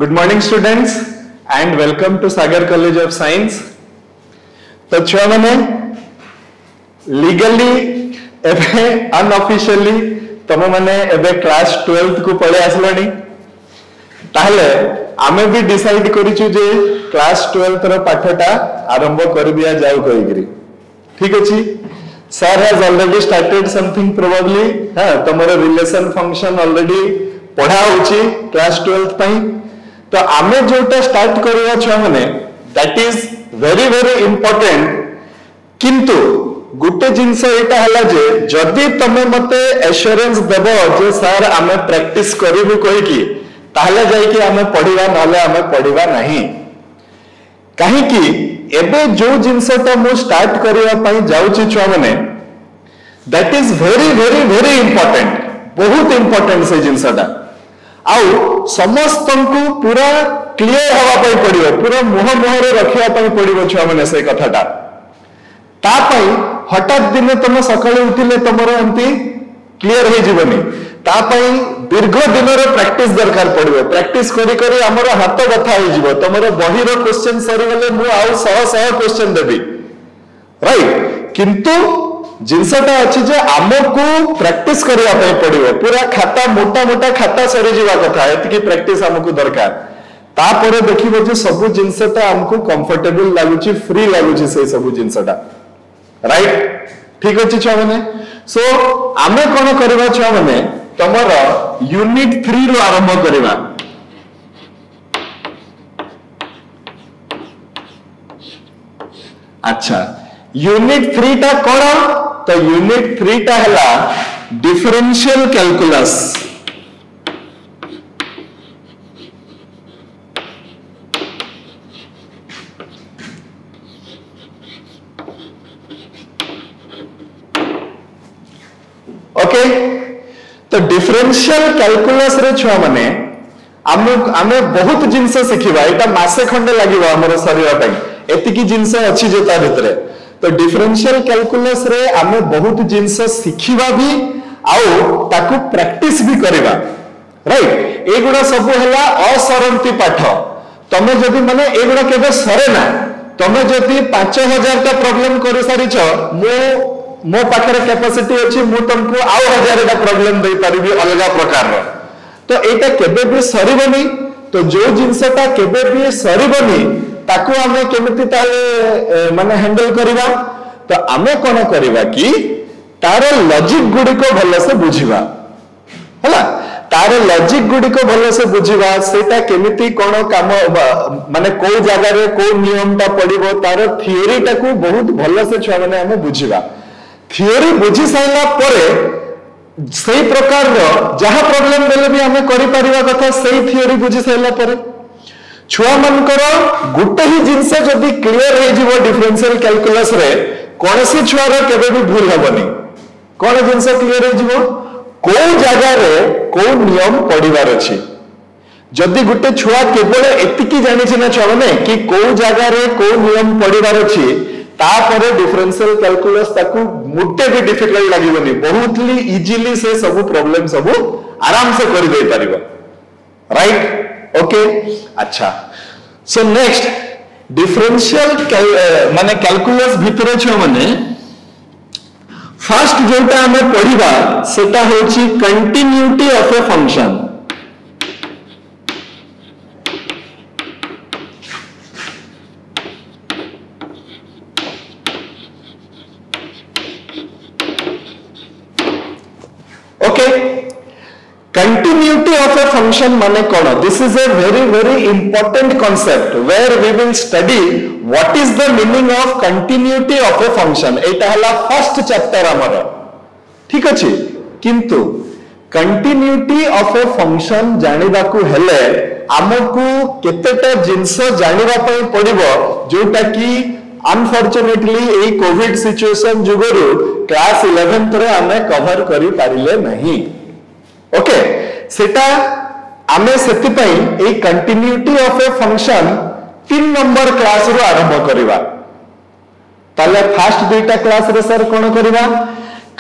Good morning students and welcome to Sagar College of Science. तो छुआ माने legally एबे unofficially तम माने एबे क्लास 12th को पढ़े आसलानी ताहले आमे भी डिसाइड करिछु जे क्लास 12th रो पाठटा आरंभ कर दिया जाऊ कहिकरी ठीक अछि sir has already started something probably हां तमरो रिलेशन फंक्शन ऑलरेडी पढ़ा होची क्लास 12th पई तो आमे जोटा स्टार्ट करवा छ माने that is very very important किंतु गुटे जिंस एटा हला जे जदी तमे मते एश्योरेंस देबो जे सर आमे प्रैक्टिस करिबु कहि की ताहले जाय कि आमे पढिबा नाले आमे पढिबा नाही काहे की एबे जो जिंसटा मु स्टार्ट करवा पई जाउची छ माने that is very very very important बहुत इंपोर्टेंट से जिंसटा आउ समस्त को पूरा क्लियर हवा पई पड़ियो पूरा मुह मुहरे रखिया पई पड़ियो छुआ माने से कथाटा ता पई हठात दिन तुम सकाळे उठिले तमरो एंती क्लियर हे जीवनी ता पई दीर्घ दिन रो प्रैक्टिस दरकार पड़ियो प्रैक्टिस करी करी हमरो हाथ कथा हे जीवो तमरो बही रो क्वेश्चन सरी गले मु आउ 100 क्वेश्चन देबी राइट किंतु जिनसटा अछि जे हमको प्रैक्टिस करिया पई पड़ियो पूरा खाता मोटा मोटा खाता सरी जीवा कथा एतकी प्रैक्टिस हमको दरकार ता परे देखिबो जे सब जिनसटा हमको कंफर्टेबल लागुची फ्री लागुची से सब जिनसटा राइट ठीक अछि छ माने सो आमे कोन करबा छ माने तमरो यूनिट 3 रो आरंभ करबा अच्छा यूनिट 3 ता कोन तो यूनिट 3 टा हला डिफरेंशियल कैलकुलस ओके तो डिफरेंशियल कैलकुलस रे छुआ माने आमे बहुत जिंस सिखिबा एटा मासे खंडे लागिबा हमर शरीर पई एतिकी जिंस अछि जे ता भितरे तो डिफरेंशियल कैलकुलस रे आमे बहुत जिंस सिखिबा भी आउ ताकू प्रैक्टिस भी करबा राइट एगुडा सब हला असरंती पाठ तमे जदी माने एगुडा केबे सरे ना तमे जदी 5000 टा प्रॉब्लम करि सारी छ मो पाखरे कैपेसिटी अछि मु तुमको आउ 1000 टा प्रॉब्लम दे परिबी अलगा प्रकार रो तो एटा केबे भी सरीबनी तो जो जिंसटा केबे भी सरीबनी ताकू हमें केमिति ताले माने हैंडल करिबा तो हमें कोन करिबा कि तार लॉजिक गुडी को भलो से बुझिबा हला तार लॉजिक गुडी को भलो से बुझिबा सेटा केमिति कोन काम माने को जगह रे को नियम ता पडिबो तार थ्योरी ता को बहुत भलो से छुआ माने हमें बुझिबा थ्योरी बुझि साइला परे सही प्रकार रो जहा प्रॉब्लम देले भी हमें करि परिबा कथा सही थ्योरी बुझि साइला परे छुआ मनकर गुटे ही जिनसे जदी क्लियर हे जीवो डिफरेंशियल कैलकुलस रे कोनसी छुआ रे केबे भी भूल हेबनी कोन जिनस क्लियर हे जीवो को जगह रे को नियम पडिबार अछि जदी गुटे छुआ केवल एतिकी जानि छै ना छुआ माने कि को जगह रे को नियम पडिबार अछि ता परे डिफरेंशियल कैलकुलस ताकू मुटे भी डिफिकल्ट लागिबनी बहुतली इजीली से सब प्रॉब्लम सब आराम से करि दे परिबो राइट ओके अच्छा सो नेक्स्ट डिफरेंशियल माने कैलकुलस भितरे छ माने फर्स्ट जोटा हमें पढ़िबा सेटा होची continuity of a function okay Continuity of a function माने कौन? This is a very very important concept where we will study what is the meaning of continuity of a function. एटा हला first chapter हमर ठीक अछि किंतु continuity of a function जानिबा को हेले हमकु केतेटा जिंस जानिबा पई पड़िबो जोटा कि अनफॉर्चूनेटली ए कोविड सिचुएशन जुगरु क्लास 11th रे हमें कवर करि पारिले नहीं ओके सेटा आमे सेति पई a continuity of a function 3 number class रो आरंभ करिवा ताले फर्स्ट दुईटा क्लास रे सर कोन करिवा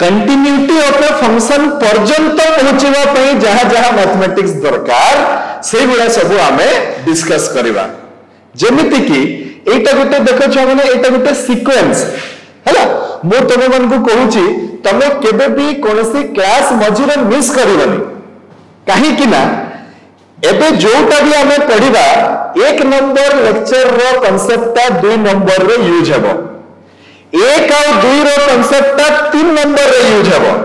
कंटिन्यूटी ऑफ ए फंक्शन पर्यंत पहुंचवा पई जहां जहां मैथमेटिक्स दरकार से गुड़ा सब आमे डिस्कस करिबा जेमिति कि एटा गुटे देखो छ माने एटा गुटे सीक्वेंस हैला मो तमे मन को कहूची तमे केबे भी कोनसी क्लास मझिरे मिस करिवनी काहे कि ना एबे जोटा भी हमें पढ़िबा 1 नंबर लेक्चर रो कांसेप्ट 2 नंबर रे यूज हेबो 1 और 2 रो कांसेप्ट 3 नंबर रे यूज हेबो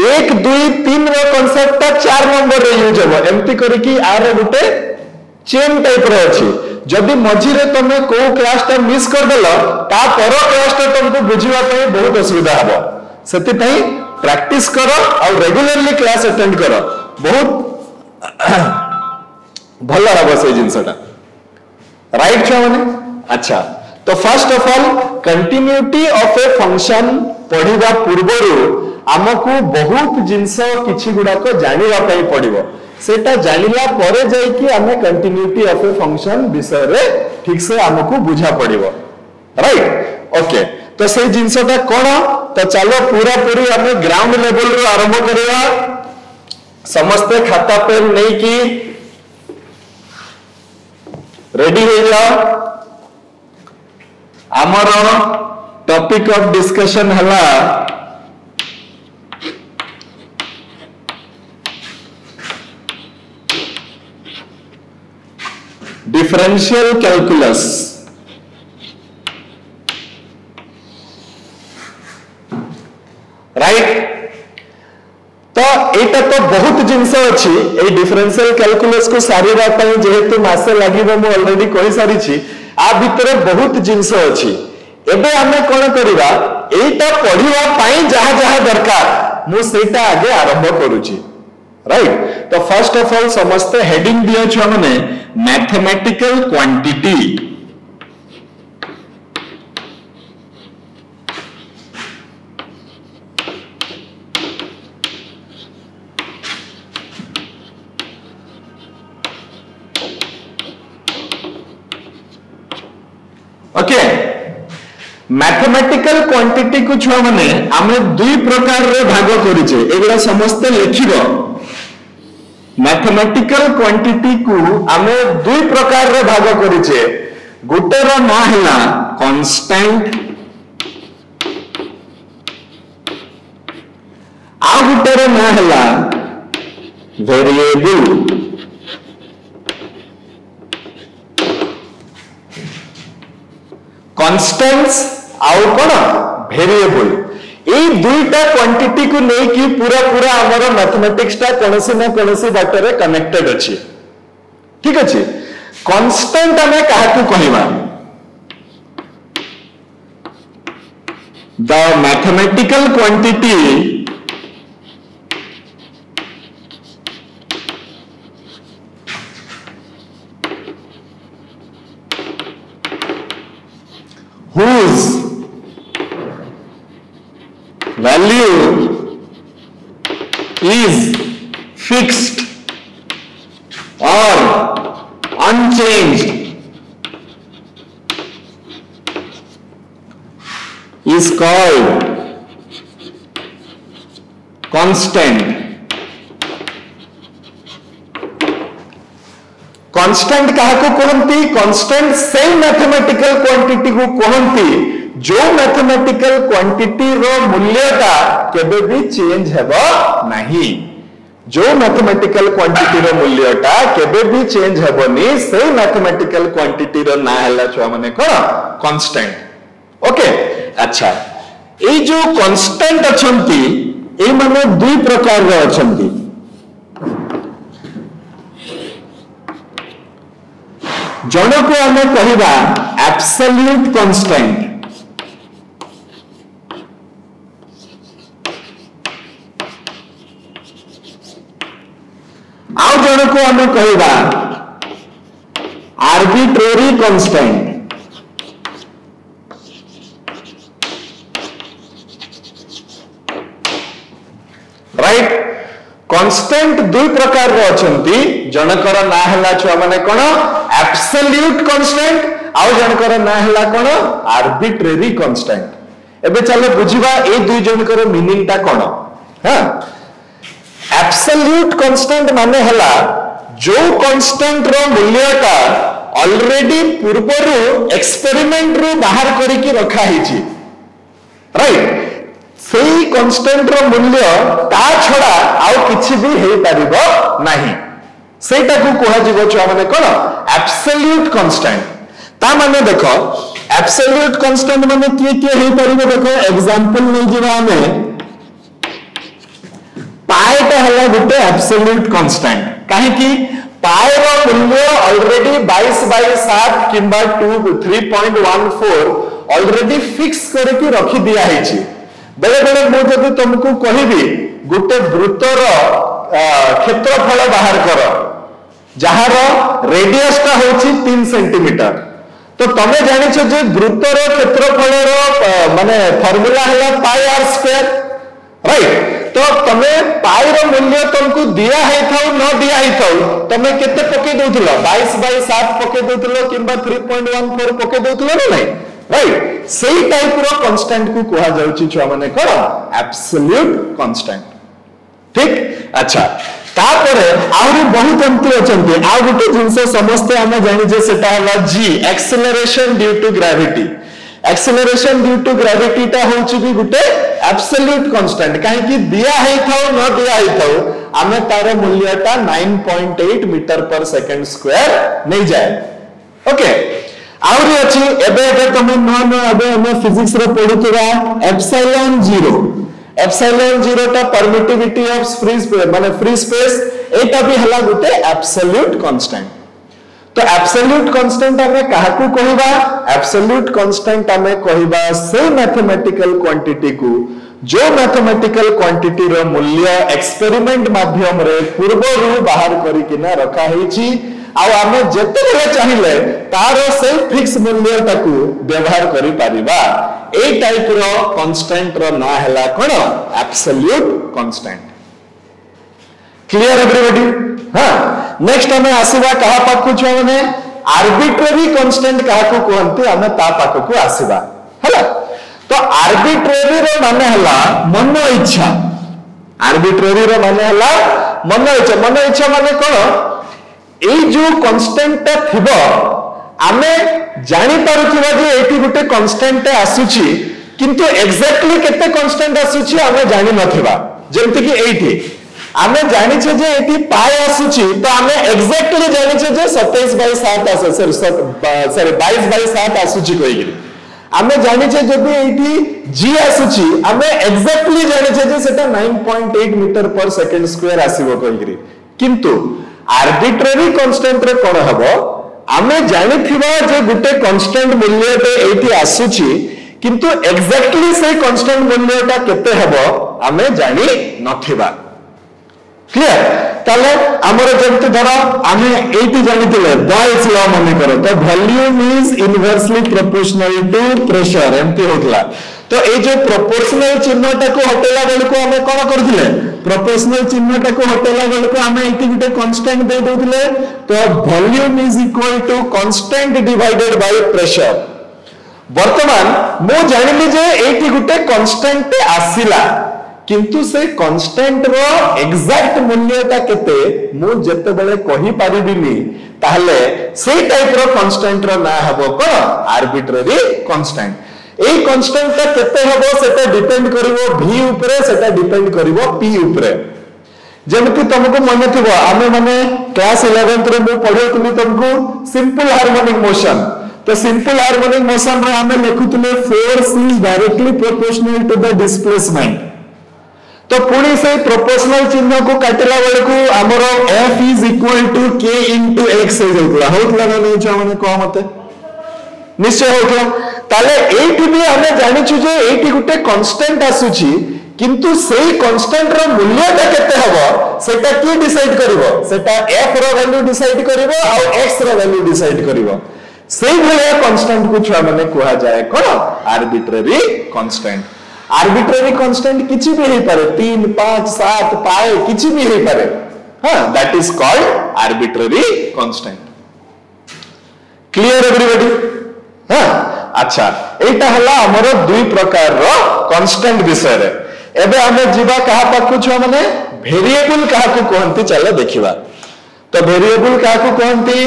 1 2 3 रो कांसेप्ट 4 नंबर रे यूज हेबो एम्ति करी कि आर गुटे चेन टाइप रो अछि जदि मझिरे तमे को क्लास ता मिस कर देलो ता पर क्लास ता तुमको बुझिबा पई बहुत असुविधा हबो सेति पई प्रैक्टिस करो और रेगुलरली क्लास अटेंड करो बहुत भल हम से जिनसटा राइट छुआ माने अच्छा तो first of all continuity of a function पढ़िबा पूर्वरु हमकु बहुत जिंस किछि गुडा को जानिबा पई पड़िबो सेटा जानिला परे जाई कि हमें कंटिन्यूटी ऑफ ए फंक्शन विषय रे ठीक से हमकु बुझा पड़िबो राइट ओके तो से जिंसटा कोन तो चलो पूरा पूरी हमें ग्राउंड लेवल रो आरंभ करिया समस्ते खाता पेन नहीं की रेडी हो जाओ आमर टॉपिक ऑफ डिस्कशन हला डिफरेंशियल कैलकुलस राइट तो एटा तो बहुत जिंस अछि ए डिफरेंशियल कैलकुलस को सारीबा पई जेहेतु मासे लागिबो मो ऑलरेडी कहि सारी छी आ भितरे बहुत जिंस अछि एबे हमें कोन करिबा एटा पढिबा पई जहा जहा दरकार मु सेटा आगे आरंभ करूची राइट तो फर्स्ट ऑफ ऑल समस्त हेडिंग दियो छ माने mathematical quantity okay mathematical quantity को छुआ माने आमे दुई प्रकार रे भाग करिचे एगुडा समस्त लिखिबो मैथमेटिकल क्वांटिटी को आमे दुई प्रकार रे भाग करिचे गुटे रो ना हैला कांस्टेंट आ गुटे रो ना हैला वेरिएबल कॉन्स्टेंट्स आउ कोन वेरिएबल ए दुईटा क्वांटिटी को नै कि पूरा पूरा हमर मैथमेटिक्स ता कोनसे ना कोनसे बाटरे कनेक्टेड अछि ठीक अछि कांस्टेंट हमें काहा को कहिबा the mathematical quantity whose value is fixed or unchanged is called constant constant कहा को कहंती कांस्टेंट सेम मैथमेटिकल क्वांटिटी को कहंती जो मैथमेटिकल क्वांटिटी रो मूल्यटा केबे भी चेंज हेबो नहीं जो मैथमेटिकल क्वांटिटी रो मूल्यटा केबे भी चेंज हेबोनी से मैथमेटिकल क्वांटिटी रो ना हला छुआ माने कोन कांस्टेंट ओके अच्छा ए जो कांस्टेंट अछंती ए माने दुई प्रकार रो अछंती जन को हमें कहवा एब्सोल्यूट कांस्टेंट आउ जन को हमें कहवा आर्बिट्रेरी कांस्टेंट राइट कांस्टेंट दुई प्रकार रो अछंती जनकर ना हला छुआ माने कोन एब्सोल्यूट कांस्टेंट आउ जनकर ना हला कोन आर्बिट्रेरी कांस्टेंट एबे चलो बुझिबा ए दुई जनकर मीनिंग ता कोन हां एब्सोल्यूट कांस्टेंट माने हला जो कांस्टेंट रो मूल्यटा ऑलरेडी पूर्वरु एक्सपेरिमेंट रु बाहर करिकि रखा हिची, राइट? सेही कांस्टेंट रो मूल्य ता छडा आउ किछि भी हेई परिबो नाही, सेटा को कोहा जिवो छुआ माने कोन एब्सोल्यूट कांस्टेंट। ता माने देखो एब्सोल्यूट कांस्टेंट माने किए हेई परिबो, देखो एग्जांपल नै जिवा हमें पाई टा हला गुटे एब्सोल्यूट कांस्टेंट, काहे कि पाई रो मूल्य ऑलरेडी 22/7 किंबा 3.14 ऑलरेडी फिक्स करके रखी दिया हिची। बेले बेले मु जदि तुमको कहिबी गुटे वृत्तर क्षेत्रफल बाहर करो जहार रेडियस टा होची 3 सेंटीमीटर, तो तमे जानिछो जे वृत्तर क्षेत्रफल रो माने फार्मूला हला पाई आर स्क्वायर, राइट? तो तमे पाई रो मूल्य तुमको दिया है थाउ न दिया है थाउ तमे केते पके दोथलो, 22/7 पके दोथलो किंबा 3.14 पके दोथलो ना नहीं, राइट? सेही टाइप रो कांस्टेंट को कहा जाउची छुआ माने कोन एब्सोल्यूट कांस्टेंट, ठीक? अच्छा, तापरे आउरी बहुत एमती अचंती। आ गुटे जिंस समस्त हमें जानि जे सेटा हला g acceleration due to gravity. Acceleration due to gravity ता होची भी गुटे एब्सोल्यूट कांस्टेंट, काहे कि दिया है थाउ न दिया है थाउ आमे तार मूल्यटा 9.8 मीटर पर सेकंड स्क्वायर नहीं जाए। ओके, आउरी अछि एबे एबे तमे न एबे हम फिजिक्स रे पढुतरा एप्सिलॉन 0। एप्सिलॉन 0 टा परमिटिविटी ऑफ फ्री स्पेस माने फ्री स्पेस, एटा भी हला गुटे एब्सोल्यूट कांस्टेंट। तो एब्सोल्यूट कांस्टेंट हमें काहाकू कहिबा? एब्सोल्यूट कांस्टेंट हमें कहिबा से मैथमेटिकल क्वांटिटी को जो मैथमेटिकल क्वांटिटी रो मूल्य एक्सपेरिमेंट माध्यम रे पूर्वरु बाहर करिकिना रखा हिची, आ हमें जते बेले चाहिए तार से फिक्स मूल्य टाकू व्यवहार करि परिबा। ए टाइप रो कांस्टेंट रो ना हला कोन एब्सोल्यूट कांस्टेंट। Clear everybody? हां, नेक्स्ट हमें आसीबा कहा पाखु छ माने आर्बिट्रेरी कांस्टेंट कहा को कहंते, हमें ता पाखु को आसीबा हला। तो आर्बिट्रेरी रो माने हला मन इच्छा। आर्बिट्रेरी रो माने हला मन इच्छा। मन इच्छा माने कोन? ए जो कांस्टेंट ता थिबो आमे जानि पारुथिबा जे एठी गुटे कांस्टेंट आसुची, किंतु एक्जेक्टली केते कांस्टेंट आसुची हमें जानि नथिबा। जेंति कि एठी आमे जानि छे जे एठी पाई आसुची, तो आमे एक्जेक्टली जानि छे जे 27/7 आसे सॉरी 22/7 आसुची कहिगिरी। आमे जानि छे जदि एठी g आसुची आमे एक्जेक्टली जानि छे जे सेटा 9.8 मीटर पर सेकंड स्क्वायर आसीबो कहिगिरी। किंतु आर्बिट्रेरी कांस्टेंट रे कोन हबो? आमे जानि थिबा जे गुटे कांस्टेंट मूल्य ते एठी आसुची, किंतु एक्जेक्टली से कांस्टेंट मूल्यटा केते हबो आमे जानि नथिबा। क्लियर? ताले हमर जंतु धरो आमे एठी जानिथिले बॉयज लॉ माने करो, तो volume is inversely proportional to pressure एमती होतला। तो ए जो प्रोपोर्शनल चिन्हटा को हटेला बेल को हमें कोन करथिले? प्रोपोर्शनल चिन्हटा को हटेला बेल को हमें एठी गुटे कांस्टेंट दे दोथिले, तो volume is equal to constant divided by pressure. वर्तमान मो जानिली जे एठी गुटे कांस्टेंट आसीला, किंतु से कांस्टेंट रो एग्जैक्ट मूल्यटा केते मु जते बेले कहि परिबिनी, ताहले से टाइप रो कांस्टेंट रो ना हबो को आर्बिट्रेरी कांस्टेंट। ए कांस्टेंट ता केते हबो सेटा डिपेंड करिवो v ऊपरे, सेटा डिपेंड करिवो p ऊपरे। जेमति तुमको मन थिबो आमे माने क्लास 11th रे मु पढौतली तुमको सिंपल हार्मोनिक मोशन। तो सिंपल हार्मोनिक मोशन रे हमें लिखुतले force is directly proportional to the displacement. तो पुणी से प्रोपोर्शनल चिन्ह को काटला बेले को हमरो f is equal to k into x हो जाउतला। होतला ना नहीं छ माने को मते निश्चय होतला। ताले एठी भी हमें जानि छु जे एठी गुटे कांस्टेंट आसुची, किंतु सेही कांस्टेंट रो मूल्यटा केते हबो सेटा की डिसाइड करिवो? सेटा f रो वैल्यू डिसाइड करिवो आ x रो वैल्यू डिसाइड करिवो। सेही भलिया कांस्टेंट को छुआ माने कहा जाय कोन आर्बिट्रेरी कांस्टेंट। आर्बिट्रेरी कांस्टेंट किछि भी हे पारे, 3 5 7 पाए किछि भी हे पारे। हां, that is called arbitrary constant. Clear everybody? हां, अच्छा, एटा हला हमर दुई प्रकार रो कांस्टेंट विषय रे। एबे हमें जीवा कहा पाखु छ माने वेरिएबल कहा को कहंती चले देखिबा। तो वेरिएबल क्या को कहती?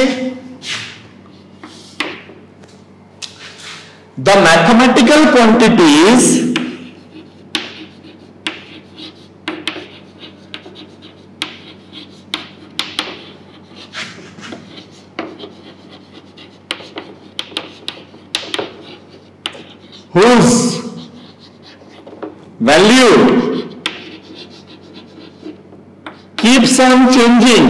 The mathematical quantities whose value keeps on changing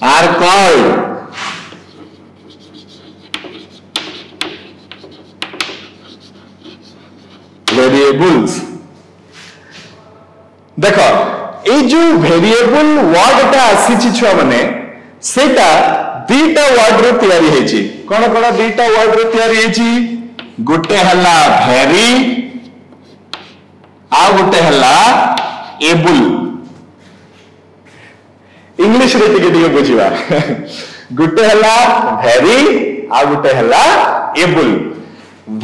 are called variables. देखो ये जो वेरिएबल वर्ड टा आसी छुआ माने सेटा दीटा वर्ड रे तयारी हेची कोन कोन दीटा वर्ड रे तयारी हेची गोटे हला भेरी आ गोटे हला एबुल इंग्लिश रे टिके बुझिबा गोटे हला भेरी आ गोटे हला एबुल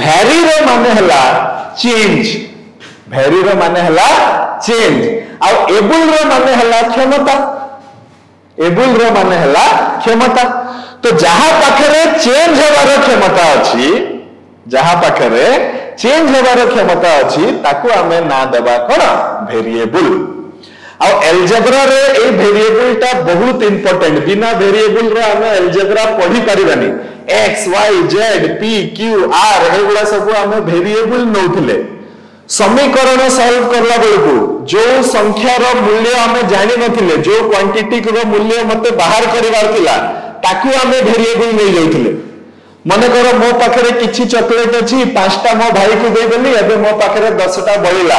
भेरी रो माने हला चेंज भेरी रो माने हला चेंज आ एबुल रो माने हला क्षमता एबुल रो माने हला क्षमता तो जहा पाखरे चेंज होबार क्षमता अछि जहा पाखरे चेंज होबार क्षमता अछि ताकू हमें ना देबा कोन वेरिएबल आ अलजेब्रा रे ए वेरिएबल टा बहुत इंपोर्टेंट बिना वेरिएबल रे हमें अलजेब्रा पढ़ी परिबानी x y z p q r एगुडा सब हमें वेरिएबल नौथिले समीकरण सॉल्व करला बेलकू जो संख्यार मूल्य हमें जानि नथिले जो क्वांटिटी रो मूल्य मते बाहर करिवार थिला ताकू हमें वेरिएबल नै जाउथिले मने करो मो पाखरे किछि चॉकलेट अछि पांचटा मो भाई को दे देली एबे मो पाखरे 10टा बळिला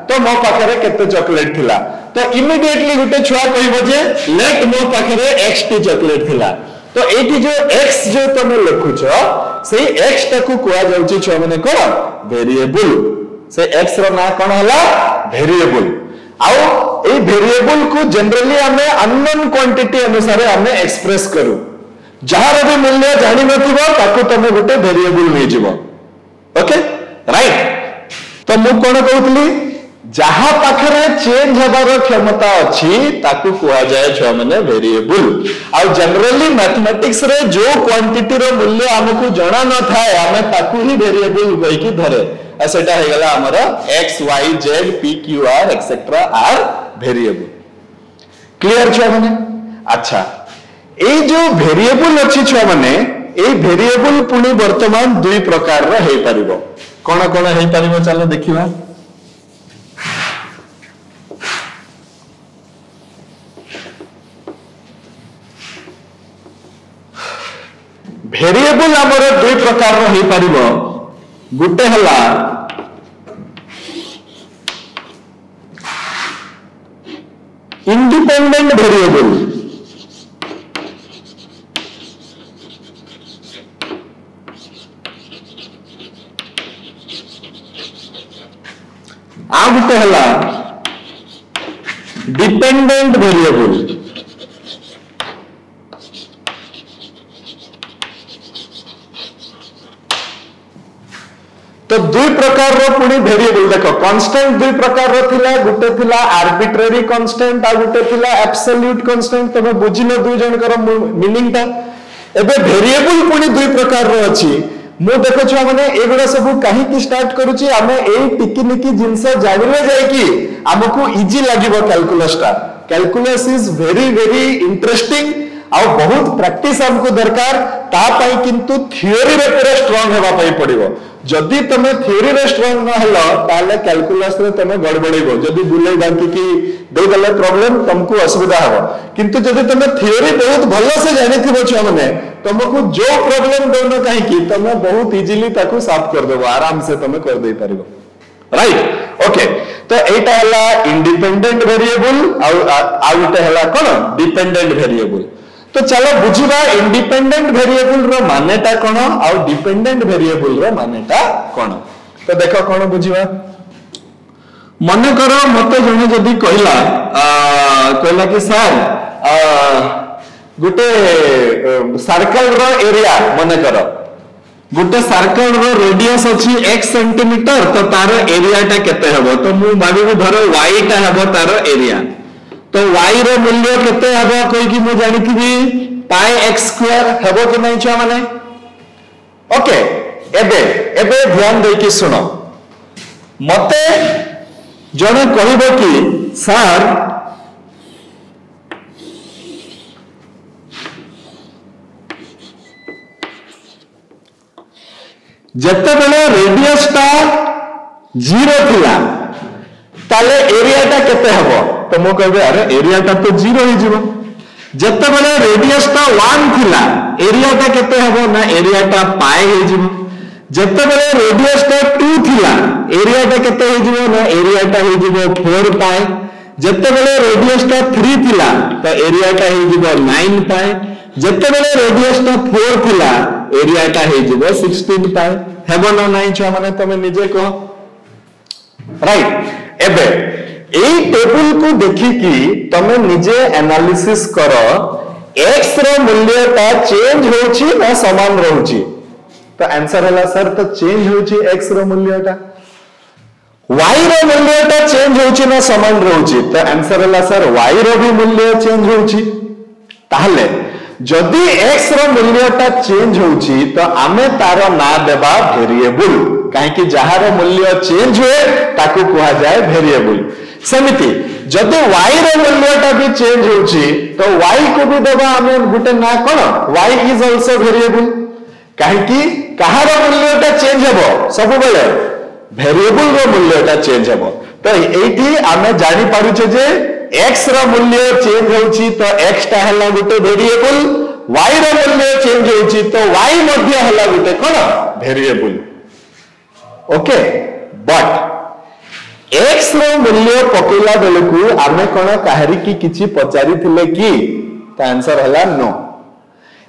तो मो पाखरे केते चॉकलेट थिला तो इमीडिएटली गुटे छुआ कहबो जे लेट मो पाखरे x टी चॉकलेट थिला तो एटी जो x जो तमे लिखुछो सेही x टाकू कोआ जाउची छुआ माने कोन वेरिएबल से x रो ना कोन हला वेरिएबल आउ ए वेरिएबल को जनरली हमें अननोन क्वांटिटी अनुसार हमें एक्सप्रेस करू जहार भी मूल्य जानि नथिबो ताकू तमे गुटे वेरिएबल नै जिवो ओके राइट तो मु कोन कहउतली जहा पाखरे चेंज हबार क्षमता अछि ताकू कोआ जाय छ माने वेरिएबल आ जनरली मैथमेटिक्स रे जो क्वांटिटी रो मूल्य हमकु जणा न थाए हमें ताकू ही वेरिएबल कहि कि धरे आ सेटा हे गला हमर x y z p q r etcetera are variable clear छ माने अच्छा ए जो वेरिएबल अछि छ माने ए वेरिएबल पुनी वर्तमान दुई प्रकार रो हे परिबो कोन कोन हे परिबो चलो देखिबा वेरिएबल हमर दुई प्रकार रो हे परिबो गुटे हला इंडिपेंडेंट वेरिएबल आ गुटे हला डिपेंडेंट वेरिएबल तो दुई प्रकार रो पुनी वेरिएबल देखो कांस्टेंट दुई प्रकार रो थिला गुटे थिला आर्बिट्रेरी कांस्टेंट आ गुटे थिला एब्सोल्यूट कांस्टेंट तमे बुझिनो दुई जन कर मीनिंग ता एबे वेरिएबल पुनी दुई प्रकार रो अछि मु देखो छ माने एगुडा सब काहे की स्टार्ट करूची हमें ए टिकी निकी जिंस जानिले जाय कि हमकु इजी लागिबो कैलकुलस ता calculus is very very interesting आ बहुत प्रैक्टिस हमको दरकार ता पई किंतु थ्योरी रे पूरा स्ट्रांग हेबा पई पड़िबो जदि तमे थ्योरी रे स्ट्रांग न हलो ताले कैलकुलस रे तमे गड़बड़ीबो जदि बुलै बाकी की दे गले प्रॉब्लम तुमको असुविधा हो किंतु जदि तमे थ्योरी बहुत भलो से जानिथिबो छ माने तुमको जो प्रॉब्लम दोनो काहे की तमे बहुत इजीली ताको सॉल्व कर देबो आराम से तमे कर दे पारिबो राइट ओके तो एटा हला इंडिपेंडेंट वेरिएबल आ उटे हला कोन डिपेंडेंट वेरिएबल तो चलो बुझिबा इंडिपेंडेंट वेरिएबल रो मानेटा कोन आ डिपेंडेंट वेरिएबल रो मानेटा कोन तो देखो कोन बुझिबा मने करो मते जने जदी कहला कि सर गुटे सर्कल रो एरिया मने करो गोटे सर्कल रो रेडियस अछि x सेंटीमीटर तो तार एरिया टा केते हबो तो मु भाबी धरो y टा हबो तार एरिया तो y रो मूल्य केते हबो कोइ कि मु जानिथिबी पाई x स्क्वायर हबो कि नै छुआ माने ओके एबे एबे ध्यान दे कि सुनो मते जने कहबो कि सर जत्ते बेले रेडियस टा 0 थिला ताले एरिया टा केते हबो तो मो कहबे अरे एरिया टा तो 0 ही जीवो जत्ते बेले रेडियस टा 1 थिला एरिया टा केते हबो ना एरिया टा पाई ही जीवो जत्ते बेले रेडियस टा 2 थिला एरिया टा केते ही जीवो ना एरिया टा ही जीवो 4 पाई जत्ते बेले रेडियस टा 3 थिला तो एरिया टा ही जीवो 9 पाई जत्ते बेले रेडियस टा 4 थिला एरिया टा हे जीवो 16 पाई हेबो न नाही छुआ माने तमे निजे कह राइट एबे एई टेबल को देखि कि तमे निजे एनालिसिस करो x रो मूल्य ता चेंज होछि ना समान रहउछि तो आंसर हला सर तो चेंज होछि x रो मूल्य ता y रो मूल्य ता चेंज होछि ना समान रहउछि तो आंसर हला सर y रो भी मूल्य चेंज होछि ताहले जदि x रो मूल्य ता चेंज होछि तो आमे तारो ना देबा वेरिएबल काहे कि जहार मूल्य चेंज हुए ताकू कहा जाए वेरिएबल समिति जदि y रो मूल्य ता भी चेंज होछि तो y को भी देबा आमे गुटे ना कोन y इज आल्सो वेरिएबल काहे कि कहार मूल्य ता चेंज हेबो सब बेले वेरिएबल रो मूल्य ता चेंज हेबो तो एठी आमे जानि पारुछे जे x रो मूल्य चेंज होछि तो x टा हला गुटे वेरिएबल y रो मूल्य चेंज होछि तो y मध्य हला गुटे कोन वेरिएबल ओके बट x रो मूल्य पकेला बेलकू आमे कोन काहरी की किछि पचारि थिले कि त आंसर हला नो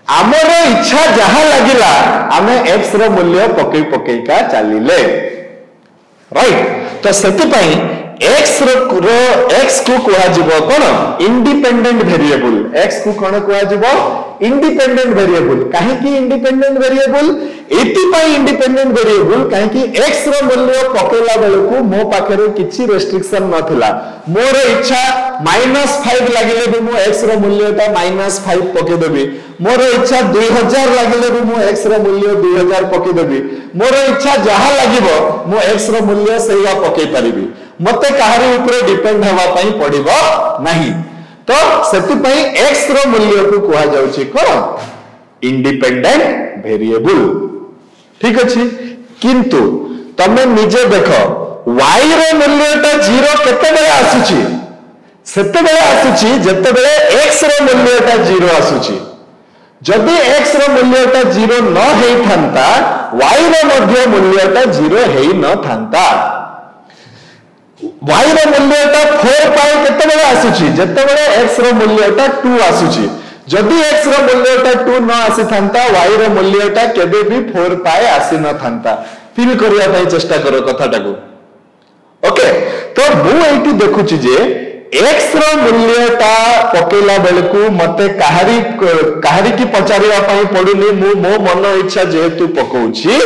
हमर इच्छा जहां लागिला आमे x रो मूल्य पकई का चालिले राइट तो सेति पई x को कहा जिवो कोन इंडिपेंडेंट वेरिएबल x को कोन कहा जिवो इंडिपेंडेंट वेरिएबल काहे कि इंडिपेंडेंट वेरिएबल एति पई इंडिपेंडेंट वेरिएबल काहे कि x रो मूल्य पकेला बेलकू मो पाखरे किछि रेस्ट्रिक्शन नथिला मोर इच्छा -5 लागिले भी मो x रो मूल्य ता -5 पके देबी मोर इच्छा 2000 लागिले भी मो x रो मूल्य 2000 पके देबी मोर इच्छा जहां लागिबो मो x रो मूल्य सेया पके परिबी मते काहरी ऊपर डिपेंड हवा पई पड़िबो नाही तो सेति पई x रो मूल्य को कहा जाउची कोन इंडिपेंडेंट वेरिएबल ठीक अछि किंतु तमे निजे देखो y रो मूल्य ता 0 केते बेले आसुची सेते बेले आसुची जते बेले x रो मूल्य ता 0 आसुची जदि x रो मूल्य ता 0 न हेई थांता y रो मध्य मूल्य ता 0 हेई न थांता y रो मूल्य ता 4 पाई केते बेले आसुची जते बेले x रो मूल्य ता 2 आसुची जदि x रो मूल्य ता 2 न आसी थांता y रो मूल्य ता केबे भी 4 पाई आसी न थांता फिर करिया पई चेष्टा करो कथाटाको ओके तो मु एठी देखुची जे x रो मूल्य ता पकेला बेलकू मते काहरी की पचारिया पई पडुनी मु मो मन इच्छा जेहेतु पकोउची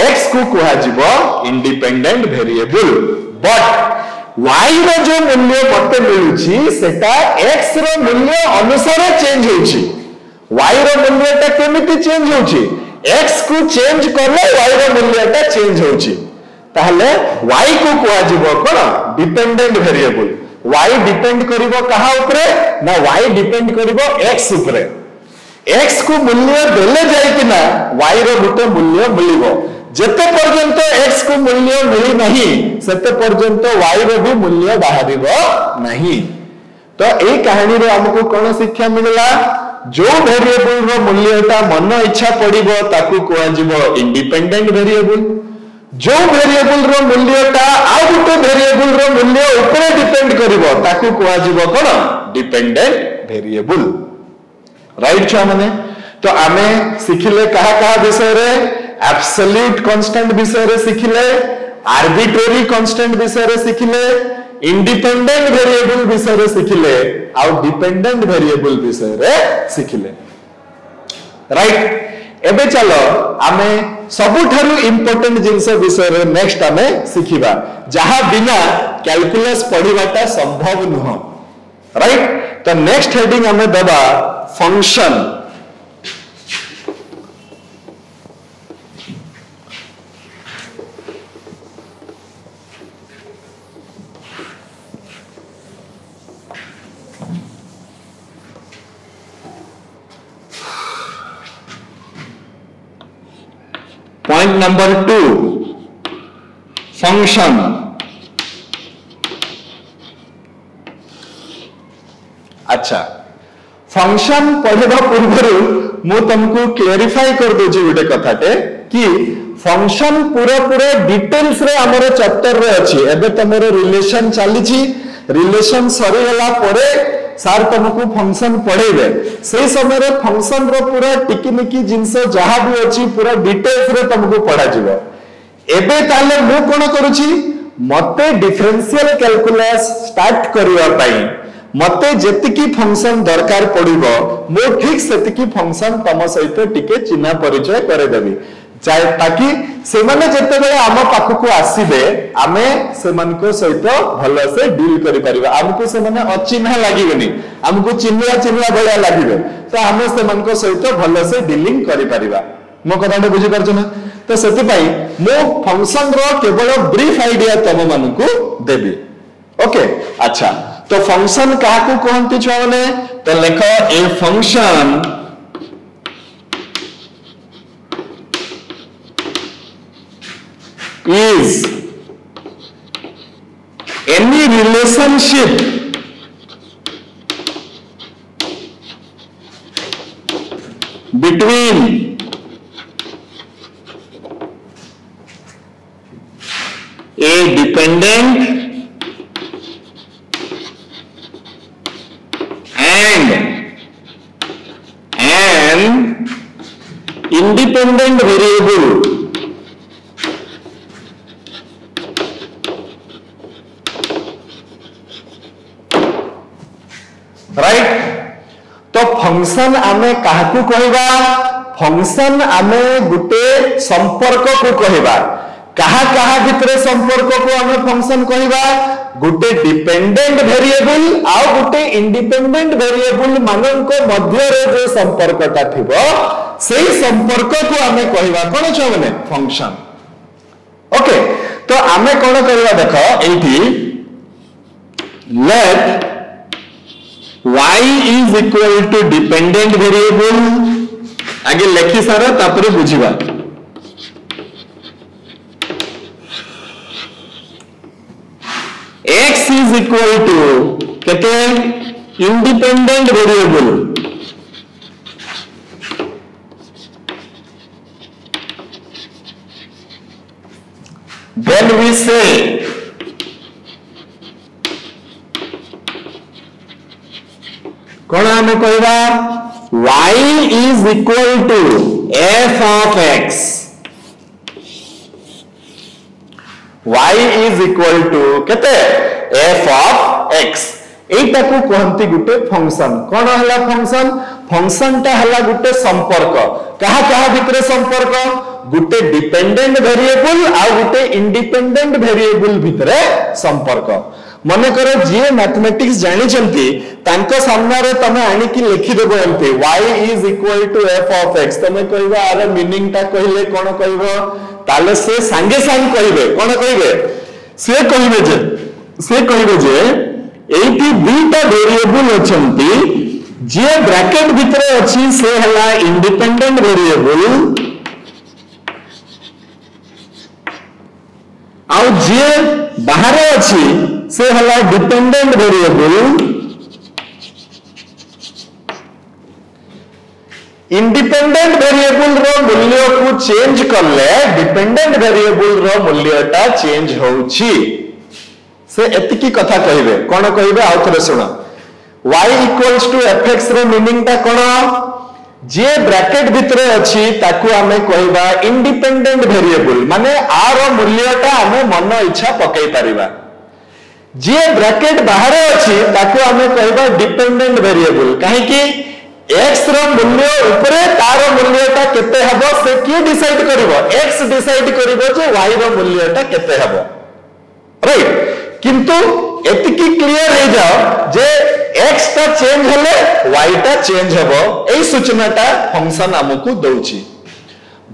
x को कहा जिवो इंडिपेंडेंट वेरिएबल बट y रो जो मूल्य मते मिलुची सेटा x रो मूल्य अनुसार चेंज होउची y रो मूल्य ता केमिति चेंज होउची x को चेंज करले y रो मूल्य ता चेंज होउची ताहले y को कहा जिवो कोन डिपेंडेंट वेरिएबल y डिपेंड करिवो कहा ऊपर ना y डिपेंड करिवो x ऊपर x को मूल्य देले जाय कि ना y रो गुटे मूल्य मिलिवो जते पर्यंत x को मूल्य मिली नहीं सेते पर्यंत y रो भी मूल्य बाहरिबो नहीं तो ए कहानी रे हमको कोन शिक्षा मिलला जो वेरिएबल रो मूल्यटा मन इच्छा पड़िबो ताकू कोआ जिवो इंडिपेंडेंट वेरिएबल जो वेरिएबल रो मूल्यटा आ गुटे वेरिएबल रो मूल्य ऊपर डिपेंड करिवो ताकू कोआ जिवो कोन डिपेंडेंट वेरिएबल राइट छा माने तो आमे सिखिले कहा विषय रे एब्सोल्यूट कांस्टेंट विषय रे सिखिले आर्बिट्रेरी कांस्टेंट विषय रे सिखिले इंडिपेंडेंट वेरिएबल विषय रे सिखिले आ डिपेंडेंट वेरिएबल विषय रे सिखिले राइट एबे चलो आमे सबुठारु इंपोर्टेंट जिंस विषय रे नेक्स्ट आमे सिखिबा जहा बिना कैलकुलस पढ़िबाटा संभव नुह राइट। तो नेक्स्ट हेडिंग आमे दबा फंक्शन। Point number 2 function. अच्छा फंक्शन पढ़ा पूर्व मु तुमको क्लेरिफाई कर दूची गोटे कथाटे कि फंक्शन पूरा पूरा डिटेल्स रे हमर चैप्टर रे अछि। एबे तमरो रिलेशन चली रिलेशन सरी गला परे सार तुमको फंक्शन पढ़ेबे से समय रे फंक्शन रो पूरा टिकिनिकी जिंस जहां भी अछि पूरा डिटेल्स रे तुमको पढ़ा जिवो। एबे ताले मु कोन करूची मते डिफरेंशियल कैलकुलस स्टार्ट करिवा पई मते जेतिकी फंक्शन दरकार पड़िबो मु ठीक सेतिकी फंक्शन तम सहित टिके चिन्हा परिचय करे देबी ताकि से माने जते बेले आम पाखकु आसीबे आमे सेमानको सहित भलो से डील करि परिबा। हमकु से माने अचिन्हा लागिबेनी हमकु चिन्हा भलिया लागिबे तो आमे सेमानको सहित भलो से डीलिंग करि परिबा। मो कथाटे बुझी परछ ना। तो सेति पई मो फंक्शन रो केवल ब्रीफ आईडिया तम मानकु देबी। ओके अच्छा तो फंक्शन काकू कहंती छुआ माने तो लेखो a function is any relationship between a dependent and an independent variable right. तो फंक्शन आमे काहकु कहबा फंक्शन आमे गुटे संपर्क को कहबा कहा कहा भितरे संपर्क को आमे फंक्शन कहबा गुटे डिपेंडेंट वेरिएबल आ गुटे इंडिपेंडेंट वेरिएबल माननको मध्य रे जो संपर्कटा थिबो सेही संपर्क को आमे कहबा कोन छ माने फंक्शन। ओके तो आमे कोन करबा देखो एठी late y is equal to dependent variable आगे लेखी सारा तापरे बुझिबा। x is equal to केते independent variable then we say कौन हमें कहबा y is equal to f of x y is equal to केते f of x एटा को कहंती गुटे फंक्शन। कौन हला फंक्शन फंक्शन ता हला गुटे संपर्क कहा कहा भितरे संपर्क गुटे डिपेंडेंट वेरिएबल आ गुटे इंडिपेंडेंट वेरिएबल भितरे संपर्क। मन करो जे मैथमेटिक्स जानि चंती तांको सामना रे तमे आनी की लिखि देबो एमते y is equal to f of x तमे कहबा आर मीनिंग ता कहिले कोन कहबो ताले से संगे संग कहबे कोन कहबे से कहबे जे एटी दुईटा वेरिएबल अछंती जे ब्रैकेट भितरे अछि से हला इंडिपेंडेंट वेरिएबल आ जे बाहर अछि से हला डिपेंडेंट वेरिएबल। इंडिपेंडेंट वेरिएबल रो मूल्य को चेंज करले डिपेंडेंट वेरिएबल रो मूल्यटा चेंज होउची से एतिकी कथा कहिबे कोन कहिबे आ थरे सुनो y इक्वल्स टू fx रो मीनिंग ता कोन जे ब्रैकेट भितरे अछि ताकू हमें कहबा इंडिपेंडेंट वेरिएबल माने आ रो मूल्यटा हमें मन इच्छा पकई परिबा जे ब्रैकेट बाहर अछि ताकू हमें कहबा डिपेंडेंट वेरिएबल काहे कि x रो मूल्य ऊपरे तार मूल्यटा केते हबो से की डिसाइड करिवो x डिसाइड करिवो जे y रो मूल्यटा केते हबो राइट किंतु एतिकी क्लियर हो जाओ जे x टा चेंज हेले y टा चेंज हेबो एई सूचनाटा फंक्शन हमकु दउची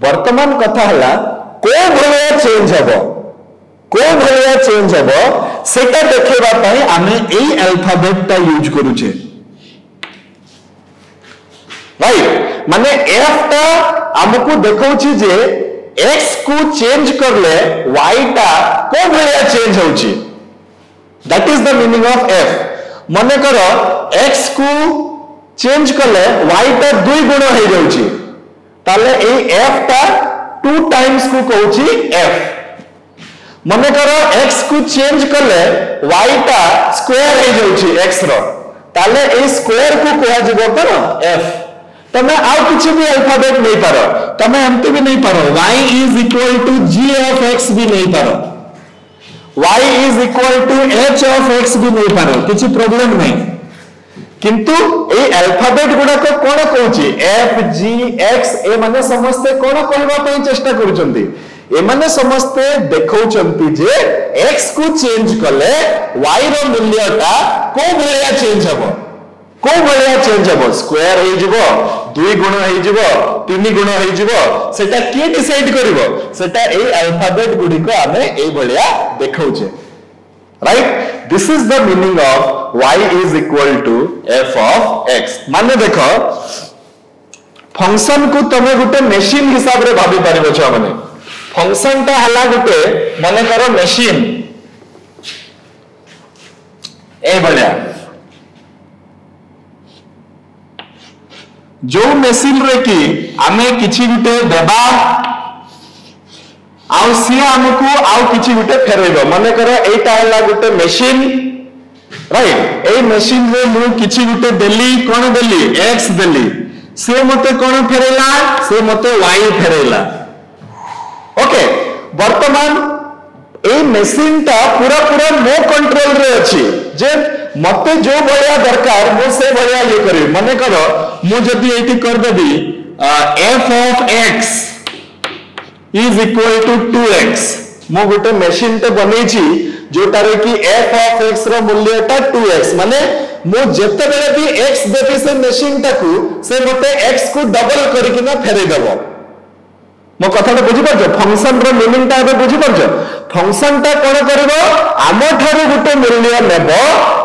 वर्तमान कथा हला को भलिया चेंज हेबो सेटा देखैबा पई आमे एई अल्फाबेट टा यूज करूचे राइट माने f टा हमकु देखौची जे x को चेंज करले y टा को भलिया चेंज होची that is the meaning of f मने करो x को चेंज करले y टा 2 गुण हो जाउची ताले ए f टा 2 टाइम्स को कहूची f मने करो x को चेंज करले y टा स्क्वायर हो जाउची x रो ताले ए स्क्वायर को कहा जबो करो f तमे आउ किछि भी अल्फाबेट नहीं पारो तमे हमते भी नहीं पारो y is equal to g of x भी नहीं पारो y is equal to h of x भी नहीं पारो किछि प्रॉब्लम नहीं किंतु ए अल्फाबेट गुडा को कोन कहूची f g x ए माने समस्त कोन कहबा पई चेष्टा करूचंती ए माने समस्त देखौचंती जे x को चेंज करले y रो मूल्यटा को भलिया चेंज हबो को भलिया चेंज हबो स्क्वायर हो जिवो 2 गुण हो जिवो 3 गुण हो जिवो सेटा के डिसाइड करिवो सेटा ए अल्फाबेट गुडी को हमें ए भलिया देखौचे right this is the meaning of y is equal to f of x माने देखो फंक्शन को तमे गुटे मशीन हिसाब रे भाबी पारिबो छ माने फंक्शन ता हला गुटे माने करो मशीन ए भलिया जो मशीन रे की आमे किछि गुटे देबा आउ सी हमकु आउ किछि गुटे फेरैबो माने करो एटा हला गुटे मशीन राइट ए मशीन रे मु किछि गुटे देली कोन देली x देली से मते कोन फेरैला से मते y फेरैला ओके वर्तमान ए मशीन ता पूरा पूरा मो कंट्रोल रे अछि जे मते जो भलिया दरकार मो से भलिया ये करी माने करो मु जदी एटी कर देबी f of x is equal to 2x मु गोटे मशीन ते बनेछि जोटारे कि f ऑफ x रो मूल्यटा 2x माने मु जते बेले भी x देबी से मशीन टाकू से मते x को डबल करी किना फेरै देबो मो कथाटा बुझी परछ फंक्शन रो मीनिंग ता एबे बुझी परछ फंक्शन ता कोन करबो आमो ठारू गुटे मूल्य नेबो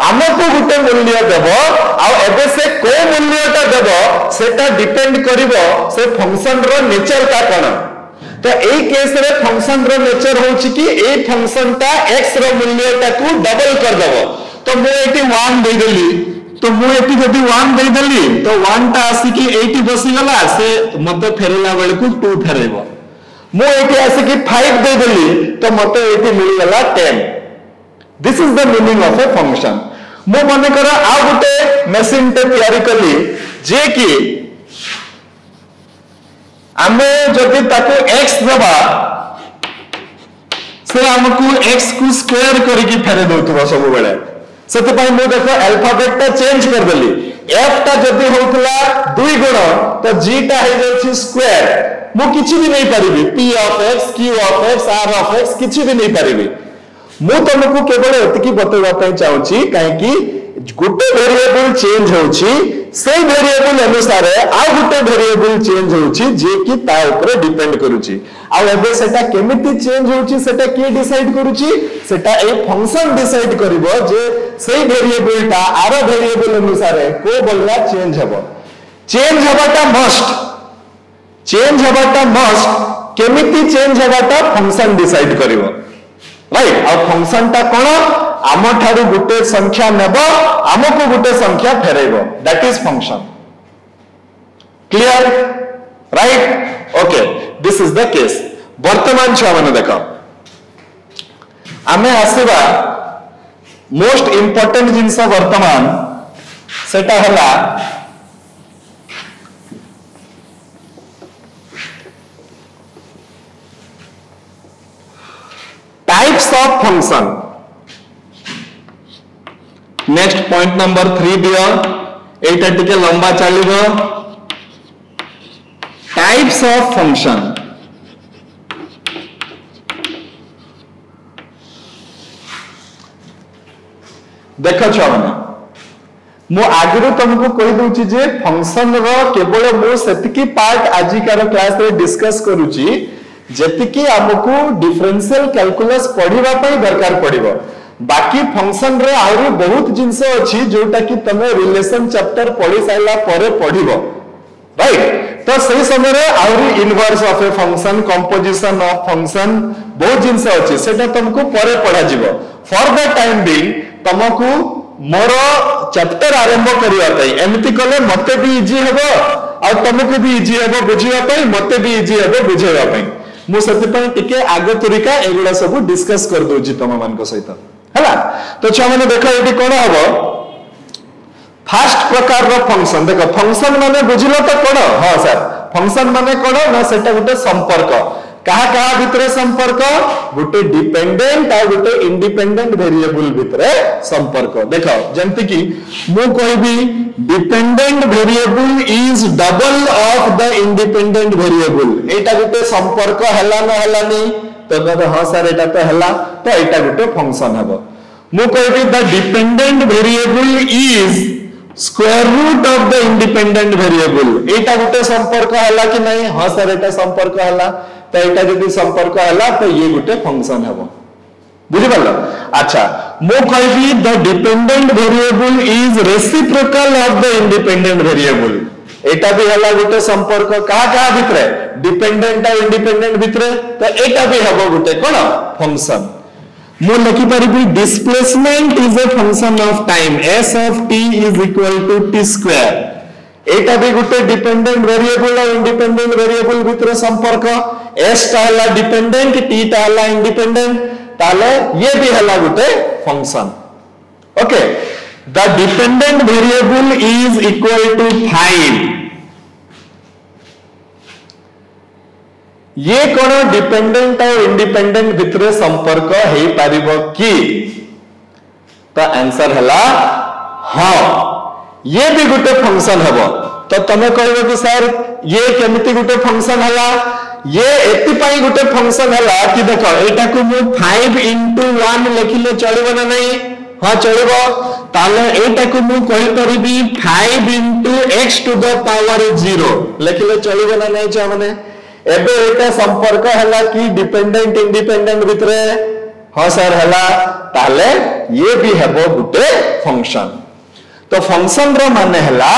आमको गुटे मूल्य देबो आ एबे से को मूल्यटा देबो सेटा डिपेंड करिवो से फंक्शन रो नेचर ता कोन तो एई केस रे फंक्शन रो नेचर होची कि एई फंक्शन ता x रो मूल्यटा को डबल कर देबो तो मु एटी 1 दे देली तो मु एटी जदी 1 दे देली तो 1 ता आसी कि 80 बसी गला से मते फेरला बेले को 2 फेरेबो मु एटी आसी कि 5 दे देली तो मते एटी मिल गला 10 this is the meaning of a function मु माने करा आ गुटे मशीन ते तयारी करली जे कि आमे जदी ताको x देबा से हमकु x को स्क्वायर करी कि फेरे दउतबो सब बेले सेते पई मु देखो अल्फाबेट ता चेंज कर देली f ता जदी होतला 2 गुण तो g ता हे जाउची स्क्वायर मु किछि भी नहीं परिबी p of x q of x r of x किछि भी नहीं परिबी मु तुमको केवल एतिकी बतैबा पई चाहूची काहे कि गुटे वेरिएबल चेंज होची से वेरिएबल अनुसार आ गुटे वेरिएबल चेंज होची जे कि ता ऊपर डिपेंड करूची आ एबे सेटा केमिति चेंज होची सेटा के डिसाइड करूची सेटा ए फंक्शन डिसाइड करिवो जे से वेरिएबल ता आर वेरिएबल अनुसार को बोलला चेंज हबो चेंज हबाटा मस्ट केमिति चेंज हबाटा फंक्शन डिसाइड करिवो राइट आ फंक्शन ता कोन आम ठारू गुटे संख्या नेबो आमको गुटे संख्या फेरैबो that is function clear right okay this is the case वर्तमान छुआ माने देखो आमे आसीबा मोस्ट इंपोर्टेंट जिंस वर्तमान सेटा हला types of function next point number 3 दियो एटा टिके लंबा चलिबो टाइप्स ऑफ फंक्शन। देख छुआ मैंने मु आगु तुमको कही दूची जे फंक्शन रो केवल मु सेतिकी पार्ट आजिकार क्लास रे डिस्कस करूची जेतिकी हमको डिफरेंशियल कैलकुलस पढ़िबा पई दरकार पड़िबो। बाकी फंक्शन रे आउरी बहुत जिंस अछि जोटा कि तमे रिलेशन चैप्टर पढ़ी साइला परे पढ़िबो, राइट। तो सही समय रे आउरी inverse of a function, composition of function बहुत जिंस अछि सेटा तुमको परे पढ़ा जिवो। फॉर द टाइम बीइंग तुमको मोर चैप्टर आरंभ करिया पई एमिति कले मते भी इजी हेबो आ तुमको भी इजी हेबो बुझिया पई, मते भी इजी हेबो बुझेया पई। मु सते पई टिके आगो तरीका एगुडा सब डिस्कस कर दोजी तम मान को सहित हला। तो छुआ माने देखो एटी कोन हबो फर्स्ट प्रकार रो फंक्शन। देखो फंक्शन माने बुझिलो तो कोन? हां सर फंक्शन माने कोन ना सेटा गुटे संपर्क। कहा कहा भितरे संपर्क? गुटे डिपेंडेंट आ गुटे इंडिपेंडेंट वेरिएबल भितरे संपर्क। देखो जंती कि मु कहबी dependent variable is double of the independent variable, एटा गुटे संपर्क हला न हलानी? तो कहबे हां सर एटा तो हला, तो एटा गुटे फंक्शन हबो। मु कहबी the dependent variable is square root of the independent variable, एटा गुटे संपर्क हला कि नहीं? हां सर एटा संपर्क हला, तो एटा जदि संपर्क हला तो ये गुटे फंक्शन हबो। बुझि पालो? अच्छा मु कहबी the dependent variable is reciprocal of the independent variable, एटा भी हला गुटे संपर्क। कहा कहा भितरे? डिपेंडेंट आ इंडिपेंडेंट भितरे, तो एटा भी हबो गुटे कोन फंक्शन। मु लिखि परिबी displacement is a function of time, s of t is equal to t square, एटा भी गुटे डिपेंडेंट वेरिएबल और इंडिपेंडेंट वेरिएबल भितरे संपर्क। s ता हला डिपेंडेंट, t ता हला इंडिपेंडेंट, ताले ये भी हला गुटे function. Okay the dependent variable is equal to 5, ये कोन डिपेंडेंट और इंडिपेंडेंट भितरे संपर्क हे पारिबो की? तो आंसर हला हां, ये भी गुटे फंक्शन हबो। तो तमे कहबो कि सर ये केमिति गुटे फंक्शन हला? ये एति पई गुटे फंक्शन हला कि देखो एटा को मु 5 into 1 लिखिले चलिबो ना नहीं? हां चलिबो। ताले एटा को मु कहि परिबी 5 into x to the power 0 लिखिले चलिबो ना नहीं? छ माने एबे एटा संपर्क हला कि डिपेंडेंट इंडिपेंडेंट भितरे? हां सर हला, ताले ये भी हेबो गुटे फंक्शन। तो फंक्शन रो माने हला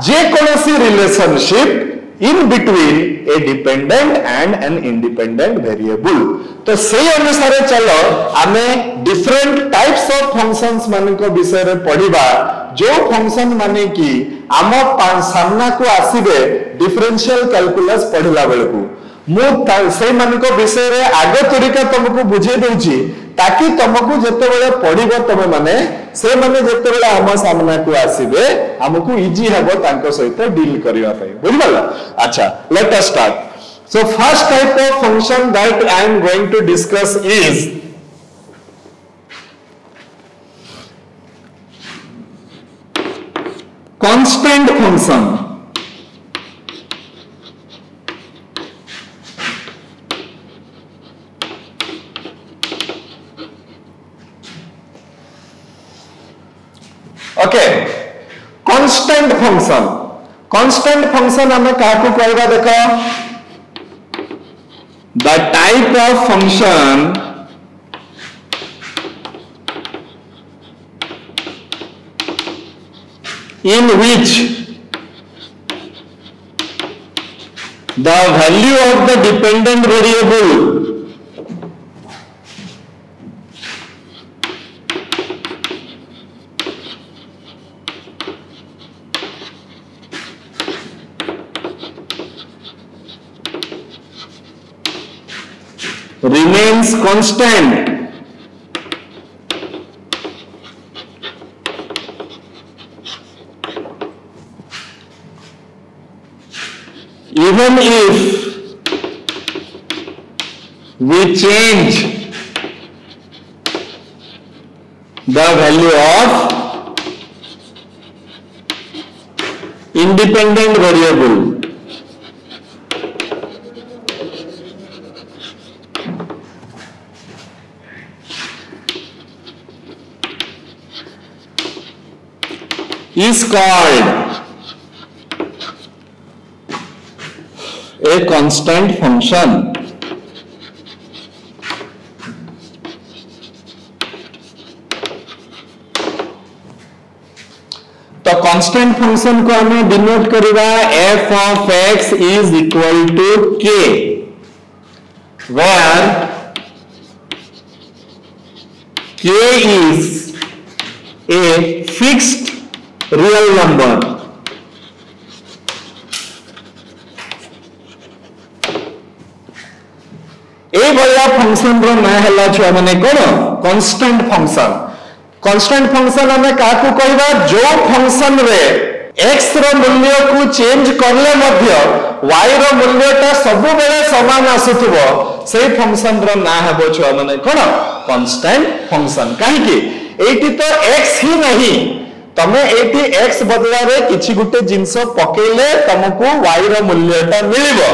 जे कोनोसी relationship in between a dependent and an independent variable. तो से अनुसार चलो आमे डिफरेंट टाइप्स ऑफ फंक्शंस मान को विषय रे पढ़िबा, जो फंक्शन माने कि आम सामना को आसीबे डिफरेंशियल कैलकुलस पढ़िला बेलकू मु से मान को विषय रे आगे तरीका तुमको बुझे दउची, ताकि तुमको जते बेले पढ़िबो तमे माने से माने जते बेले हम सामना को आसीबे हमको इजी हेबो तांको सहित डील करिवा पई। बुझिबला? अच्छा let us start. So first type of function that I am going to discuss is constant function. Okay constant function, constant function हमें काको कहबा? देखो the type of function in which the value of the dependent variable remains constant even if we change the value of independent variable. is called a constant function. तो constant function को हमें denote करिबा f of x is equal to k, where k is a fixed real number. ए भलिया function रो ना हला छ माने कोन कांस्टेंट फंक्शन. कांस्टेंट फंक्शन हमें काकू कहबा जो फंक्शन रे x रो मूल्य को चेंज करले मध्य y रो मूल्यटा सब बेले समान आसुथबो सेही फंक्शन रो ना हेबो छ माने कोन कांस्टेंट फंक्शन. काहे कि एटी तो x ही नहीं, तमे एटी x बदला रे किछि गुटे जिंस पकेले तुमको y रो मूल्यटा मिलिबो.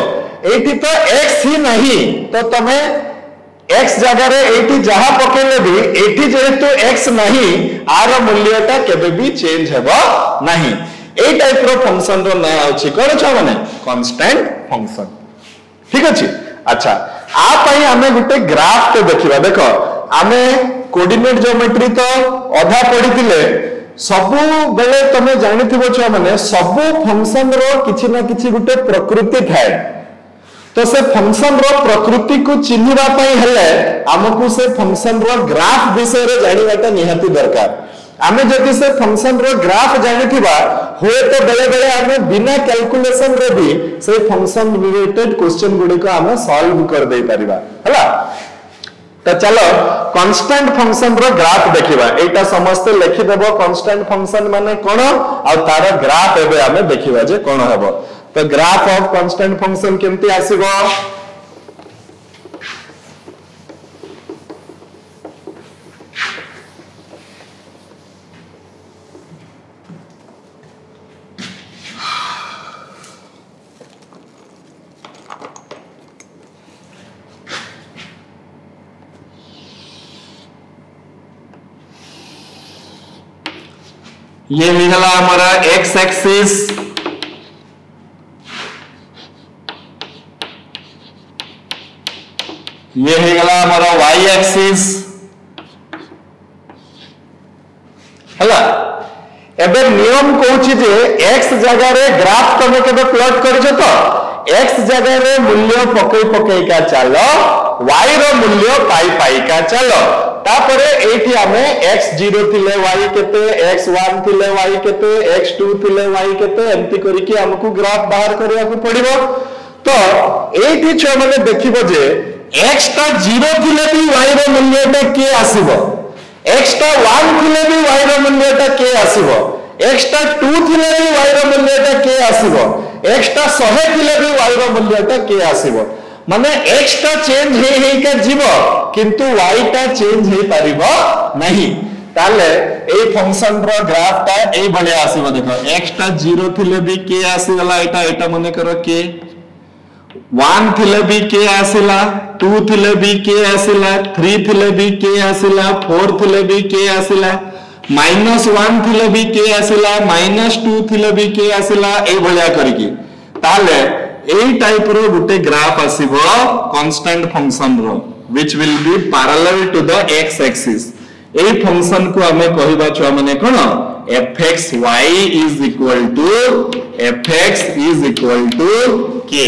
एटी तो x ही नहीं तो तमे x जगह रे एटी जहां पकेले भी एटी जेहेतु x नहीं आर मूल्यटा केबे भी चेंज हेबो नहीं. ए टाइप रो फंक्शन रो ना अछि कोन छ माने कांस्टेंट फंक्शन. ठीक अछि. अच्छा आ पई हमें गुटे ग्राफ तो देखिबा. देखो हमें कोऑर्डिनेट ज्योमेट्री तो अधा पढितिले, सबु बेले तमे जानिथिबो छ माने सबु फंक्शन रो किछि ना किछि गुटे प्रकृति थाए. तो से फंक्शन रो प्रकृति को चिन्हिबा पई हेले हमकु से फंक्शन रो ग्राफ विषय रे जानिबाटा निहाती दरकार. आमे जदि से फंक्शन रो ग्राफ जानिथिबा होय तो बेले बेले हमें बिना कैलकुलेशन रे भी से फंक्शन रिलेटेड क्वेश्चन गुडी को हमें सॉल्व कर दे परिबा हला. तो चलो कांस्टेंट फंक्शन रो ग्राफ देखिबा. एटा समस्त लिखि देबो कांस्टेंट फंक्शन माने कोन आ तार ग्राफ एबे हमें देखिबा जे कोन हेबो. तो ग्राफ ऑफ कांस्टेंट फंक्शन केमती आसीबो. ये निकला हमारा x एक्सिस, ये हो गला हमारा y एक्सिस हला. एबे नियम कहूची जे x जगह रे ग्राफ तमे केबे प्लॉट करछ तो x जगह रे मूल्य पकई का चलो y रो मूल्य पाई का चलो. तापरे एठी हमें x0 थिले y केते, x1 थिले y केते, x2 थिले y केते एंती करी कि हमकु ग्राफ बाहर करिया को पड़िबो. तो एठी छ माने देखिबो जे x ता 0 थिले भी y रो मूल्यटा के आसीबो, x ता 1 थिले भी y रो मूल्यटा के आसीबो, x ता 2 थिले भी y रो मूल्यटा के आसीबो, x ता 100 थिले भी y रो मूल्यटा के आसीबो. माने x ता चेंज हे का जीवो किंतु y ता चेंज हे परिबो नहीं. ताले ए फंक्शन रो ग्राफ ता ए भले आसीबो. देखो x ता 0 थिले भी के आसीला, एटा मने करो के 1 थिले भी के आसीला, 2 थिले भी के आसीला, 3 थिले भी के आसीला, 4 थिले भी के आसीला, -1 थिले भी के आसीला, -2 थिले भी के आसीला. ए भलिया करिकि ताले ए टाइप रो गुटे ग्राफ आसीबो कांस्टेंट फंक्शन रो which will be parallel to the x axis. ए फंक्शन को हमें कहिबा छ माने कोन fxy is equal to fx is equal to k.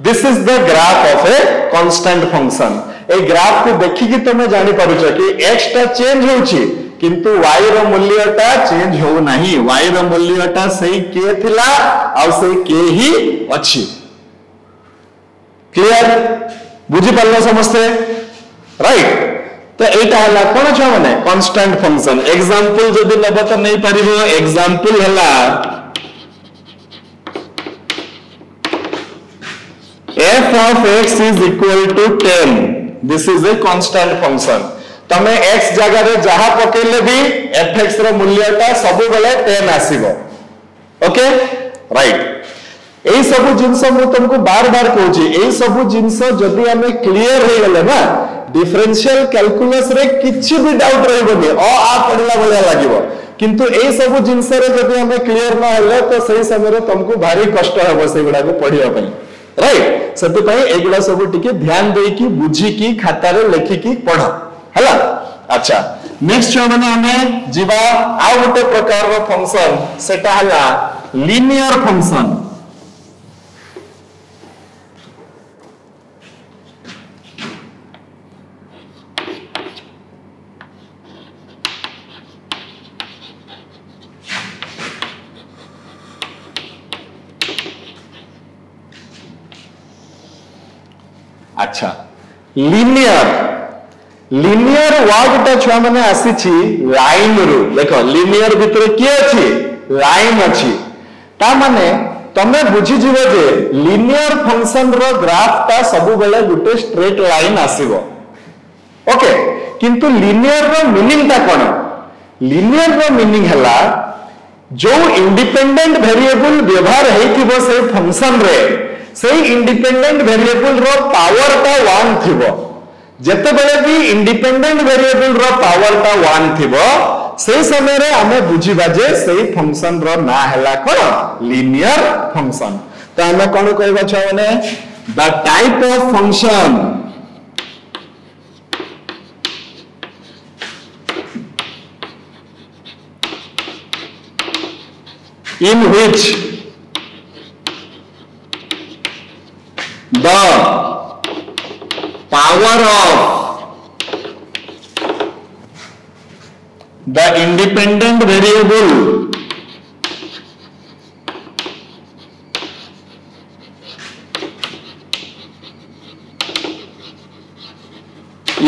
This is the graph of a constant function. A graph को देखि कि तमे जानि पारुछ कि x ता चेंज होउची किंतु y रो मूल्यटा चेंज हो नहीं. y रो मूल्यटा सही k थिला आ सही k ही अछि. क्लियर बुझि पल्लो समझते राइट. तो एटा हला कोन छ माने कांस्टेंट फंक्शन. एग्जांपल जदि लेबो त नहीं परिबो. एग्जांपल हला f of x is equal to 10. This is a constant function. तमे x जगह रे जहां पकेले भी fx रो मूल्यटा सब बेले 10 आसीबो. Okay right. एई सब जिंस मु तुमको बार बार कहूची. एई सब जिंस जदी हमें क्लियर हो गेले ना डिफरेंशियल कैलकुलस रे किछि भी डाउट रहबोनी. आ पढला भलिया लागिवो किंतु ए सब जिनस जब हमें क्लियर ना हेले तो सही समय तुमको भारी कष्ट हम से गुड़ा पढ़िया राइट से एगुड़ा सब टिके ध्यान देकी बुझिकी खातार लेखिकी पढ़ है। अच्छा नेक्स्ट जो मैंने हमें जीवा आ गोटे प्रकार फंक्शन सेटा हला लीनियर फंक्शन। अच्छा लीनियर लीनियर वर्ड छुआ मैंने आसी लाइन रु देख लीनियर भितर किए अच्छी लाइन अच्छी ता माने तमे बुझी जीवो जे लीनियर फंक्शन रो ग्राफ ता सब बेले गुटे स्ट्रेट लाइन आसीबो ओके किंतु लीनियर रो मीनिंग ता कोन लीनियर रो मीनिंग हला जो इंडिपेंडेंट वेरिएबल व्यवहार हेतिबो से फंक्शन रे से इंडिपेंडेंट वेरिएबल रो पावर ता 1 थिबो जते बेले भी इंडिपेंडेंट वेरिएबल रो पावर ता 1 थिबो से समय रे हमें बुझिबा जे सेही फंक्शन रो ना हला कोन लीनियर फंक्शन। तो हमें कोन कहबा छ माने the type of function in which the power of the independent variable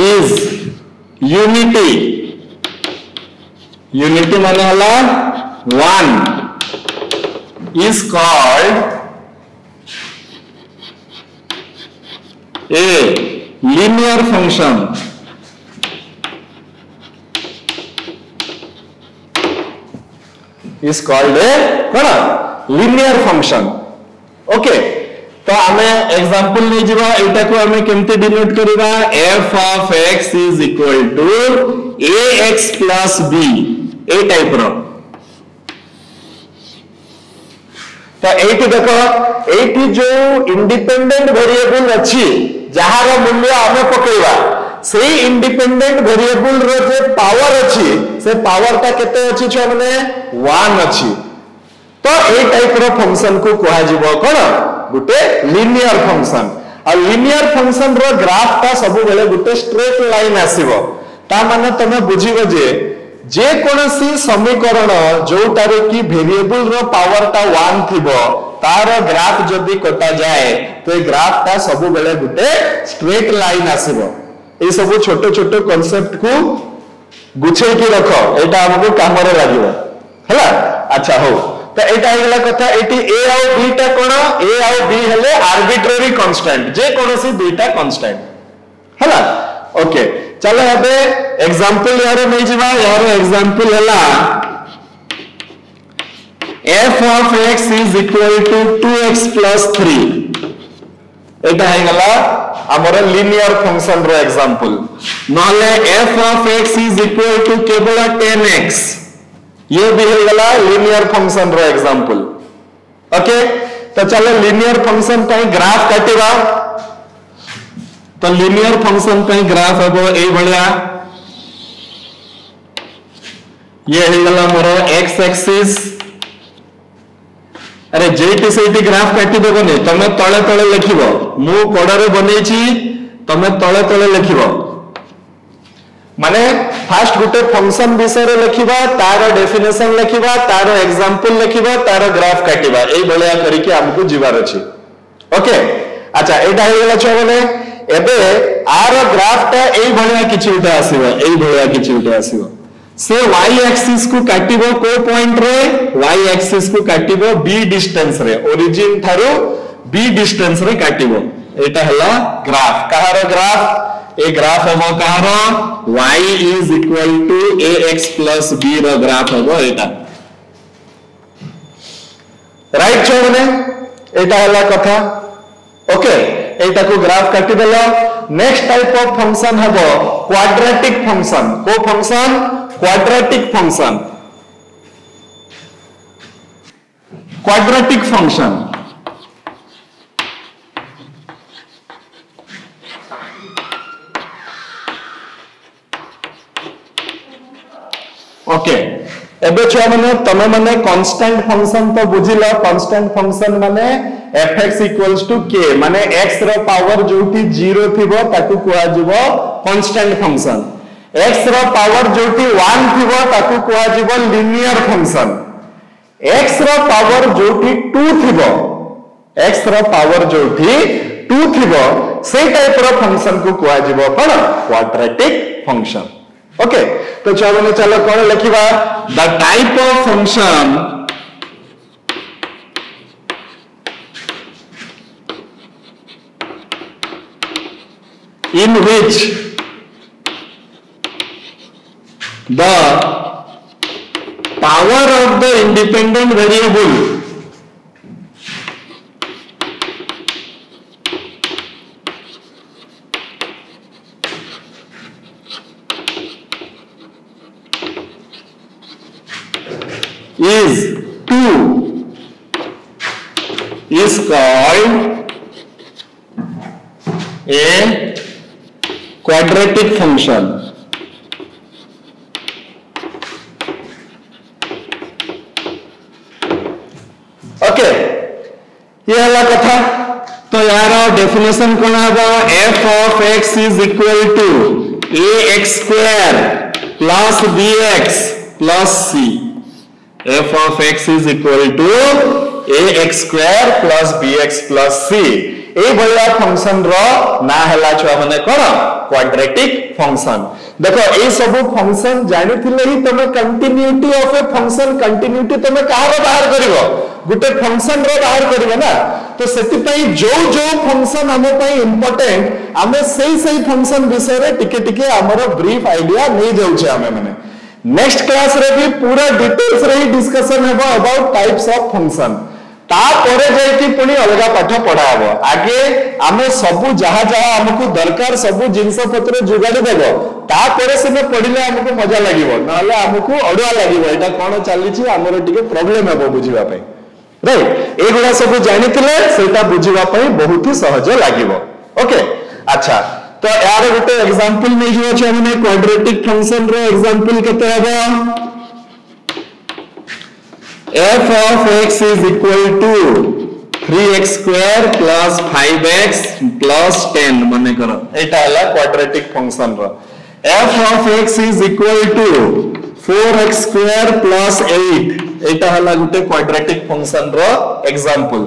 is unity unity माने हला 1 is called a linear function is called a what linear function okay. तो हमें एग्जांपल ले जीवा एटा को हमें केमते डिनोट करिवा f of x is equal to ax plus b ए टाइप रो। तो एटी देखो एटी जो इंडिपेंडेंट वेरिएबल अच्छी जहार मूल्य आमे पकेवा से इंडिपेंडेंट वेरिएबल रो जे पावर अच्छी से पावर ता केते अच्छी छ माने 1 अच्छी। तो ए टाइप रो फंक्शन को कहा जीवो कोन गुटे लीनियर फंक्शन आ लीनियर फंक्शन रो ग्राफ ता सब बेले गुटे स्ट्रेट लाइन आसीबो ता माने तमे बुझिबो जे कोनसी समीकरण जोटारे की वेरिएबल रो पावर ता 1 थिबो तार ग्राफ जदी कटा जाए तो ए ग्राफ ता सब बेले गुटे स्ट्रेट लाइन आसीबो। ए सब छोटे छोटे कांसेप्ट को गुछे की रखो एटा हमको काम रे लागिवो हला। अच्छा हो तो एटा हेला कथा एटी a और b ता कोन a और b हेले आर्बिट्रेरी कांस्टेंट जे कोनसी दुईटा कांस्टेंट हला ओके। चलो अबे एग्जांपल यार नहीं जीवा यार एग्जांपल हला f of x is equal to 2x plus 3 एटा है गला हमर लीनियर फंक्शन रो एग्जांपल नले f of x is equal to केवल 10x ये भी है गला लीनियर फंक्शन रो एग्जांपल ओके। तो चलो लीनियर फंक्शन पे ग्राफ काटिबा तो लीनियर फंक्शन पे ग्राफ हबो ए भलिया ये है गला मोर x एक्सिस अरे जेटी सेटी ग्राफ काटी देबो ने तमे तळे तळे लिखिबो मु कोडरे बनेछि तमे तळे तळे लिखिबो माने फर्स्ट गुटे फंक्शन विषय रे लिखिबा तार डेफिनेशन लिखिबा तार एग्जांपल लिखिबा तार ग्राफ काटिबा ए भलिया करिके हमकु जीवार अछि ओके। अच्छा एटा हे गेला छ माने एबे आर ग्राफ ता एई भलिया किछि उठा आसीबो एई भलिया किछि उठा आसीबो से y एक्सिस को काटिबो को पॉइंट रे y एक्सिस को काटिबो b डिस्टेंस रे ओरिजिन थारो b डिस्टेंस रे काटिबो एटा हला ग्राफ कहार ग्राफ ए ग्राफ हबो कहार y is equal to ax plus b रो ग्राफ हबो एटा राइट छ माने एटा हला कथा ओके। एटा को ग्राफ काटी देलो नेक्स्ट टाइप ऑफ फंक्शन हबो क्वाड्रेटिक फंक्शन को function quadratic function quadratic function. Okay एबे छुआ माने तमे माने कांस्टेंट फंक्शन तो बुझिलो। कांस्टेंट फंक्शन माने fx इक्वल्स टू k माने x रो पावर जोटी 0 थिबो ताकू कुआ जिवो कांस्टेंट फंक्शन। x रो पावर जोटी 1 थिबो ताकू कुआ जिवो लीनियर फंक्शन। x रो पावर जोटी 2 थिबो, x रो पावर जोटी 2 थिबो से टाइप रो फंक्शन को कुआ जिवो कोन क्वाड्रेटिक फंक्शन। ओके तो चलो चलो कौन लिखिबा the type of function in which the power of the independent variable is 2 is called a quadratic function। Okay ये वाला कथा तो यार डेफिनेशन कौन है f of x is equal to ax square plus bx plus c। f of x is equal to ax square plus bx plus c ए भलिया function रो ना हला छुआ माने कोन क्वाड्रेटिक फंक्शन। देखो ए सब फंक्शन जानि थिले ही तमे continuity of a function continuity तमे कहार बाहर करिवो गुटे फंक्शन रो बाहर करिवो ना। तो सेति पई जो जो फंक्शन हम पई इंपोर्टेंट हमें सही फंक्शन विषय रे टिके टिके हमरो ब्रीफ आईडिया नै जाउ छे हमें माने नेक्स्ट क्लास रे भी पूरा डिटेल्स रे ही डिस्कशन हेबो अबाउट टाइप्स ऑफ फंक्शन। ता परे जाईकी पुनी अलगा पाठ पढाबो। आगे हमें सब जहा जहा हमकु दरकार सब जिंस पत्र जुगाड़ी देबो ता परे से पढिले हमकु मजा लागिवो नले हमकु अडुआ लागिवो एटा कोन चली छी हमरो टिके प्रॉब्लम हेबो बुझिबा पई राइट। एगुडा सब जानिथिले सेटा बुझिबा पई बहुत ही सहज लागिवो। ओके अच्छा तो यार गोटे एग्जांपल नै जो छै हमने क्वाड्रेटिक फंक्शन रो एग्जांपल केते हबो f of x is equal to 3x square plus 5x plus 10 माने करो एटा हला क्वाड्रेटिक फंक्शन रो। f of x is equal to 4x square plus 8 एटा हला गोटे क्वाड्रेटिक फंक्शन रो example.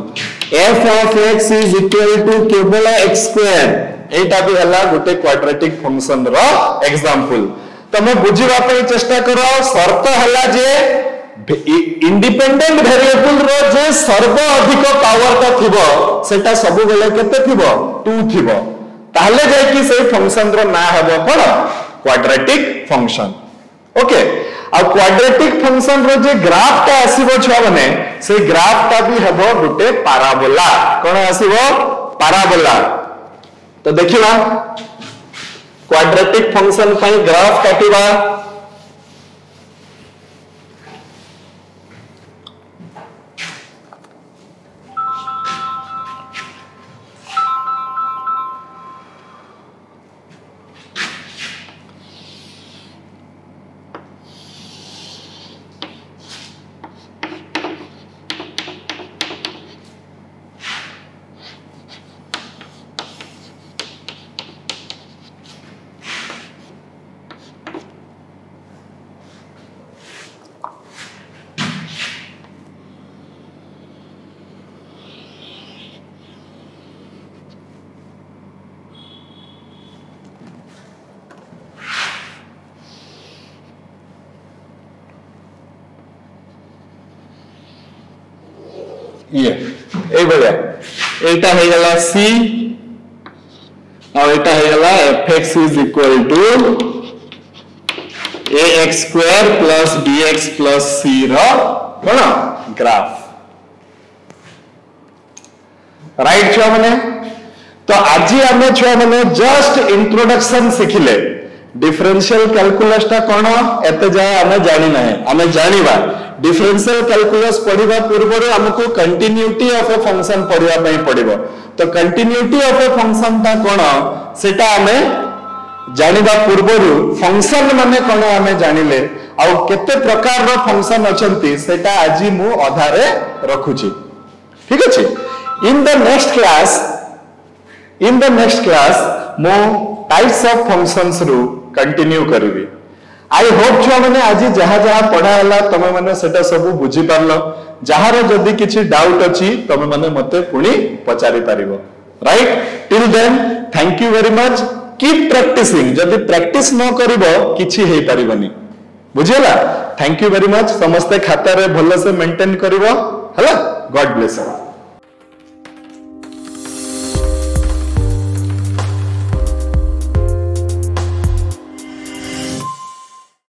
f of x is equal to केवल x square एटा भी हला गोटे क्वाड्रेटिक फंक्शन रो एग्जांपल। तमे बुझिबा पई चेष्टा करो शर्त हला जे इंडिपेंडेंट वेरिएबल रो जे सर्व अधिक पावर ता थिबो सेटा सब बेले केते थिबो 2 थिबो ताले जाय कि से फंक्शन रो ना हेबो कोन क्वाड्रेटिक फंक्शन। ओके आ क्वाड्रेटिक फंक्शन रो जे ग्राफ ता आसीबो छ माने से ग्राफ ता भी हेबो गुटे पैराबोला कोन आसीबो पैराबोला। तो देखिबा क्वाड्रेटिक फंक्शन पई ग्राफ काटिबा ये ए बड़ा एटा हे गला c और एटा हे गला fx is equal to ax square plus bx plus c row cone graph right छुआ माने। तो आज आमे छुआ माने जस्ट इंट्रोडक्शन सिखिले डिफरेंशियल कैलकुलस ता कोन एते जाय आमे जानि नाही आमे जानिबा डिफरेंशियल कैलकुलस पढ़िबा पूर्व हमको कंटिन्यूटी ऑफ ए फंक्शन पढ़िबा पई पड़िबो तो कंटिन्यूटी ऑफ ए फंक्शन ता कोन सेटा हमें जानिबा पूर्वरु फंक्शन माने कोन हमें जानिले आ केते प्रकार रो फंक्शन अछंती सेटा आजि मु आधारे रखुची ठीक अछि इन द नेक्स्ट क्लास मो टाइप्स ऑफ फंक्शंस रु कंटिन्यू करबी आई होप छुआ मैंने आज जहाँ जहाँ पढ़ा है तुम मैंने सेटा सब बुझी पारल जार जदि किछि डाउट अछि तुम मैंने मते पुणी पचारि पारिबो right till then thank you very much keep practicing जदि प्रैक्टिस न करिवो किछि हेई पारिबनी बुझिला थैंक यू वेरी मच समस्त खाता रे भलो से मेंटेन करिवो हला गॉड ब्लेस यू